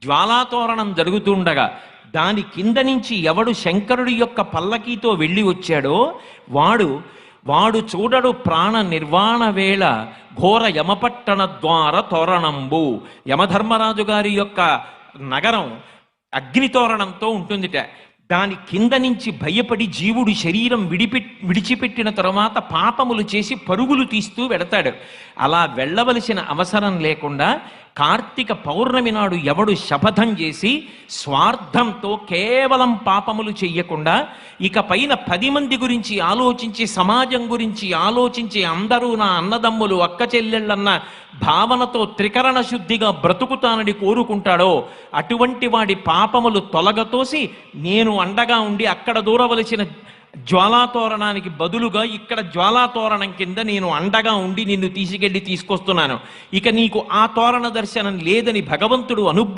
జ్వాలాతోరణం జరుగుతుండగా దాని కింద నుంచి ఎవడు శంకరుడి యొక్క పల్లకీతో వెళ్ళి వచ్చాడో వాడు వాడు చూడడు ప్రాణ నిర్వాణ వేళ ఘోర యమపట్టణ ద్వార తోరణంబు. యమధర్మరాజు గారి యొక్క నగరం అగ్నితోరణంతో ఉంటుందిట. దాని కింద నుంచి భయపడి జీవుడు శరీరం విడిచిపెట్టిన తరువాత పాపములు చేసి పరుగులు తీస్తూ వెడతాడు. అలా వెళ్ళవలసిన అవసరం లేకుండా కార్తీక పౌర్ణమి నాడు ఎవడు శపథం చేసి స్వార్థంతో కేవలం పాపములు చెయ్యకుండా ఇక పైన 10 మంది గురించి ఆలోచించి సమాజం గురించి ఆలోచించి అందరూ నా అన్నదమ్ములు అక్క చెల్లెళ్ళన్న భావనతో త్రికరణ శుద్ధిగా బ్రతుకుతానని కోరుకుంటాడో అటువంటి వాడి పాపములు తొలగతోసి నేను అండగా ఉండి అక్కడ దూరవలసిన జ్వాలాతోరణానికి బదులుగా ఇక్కడ జ్వాలాతోరణం కింద నేను అండగా ఉండి నిన్ను తీసుకొస్తున్నాను. ఇక నీకు ఆ తోరణ దర్శనం లేదని భగవంతుడు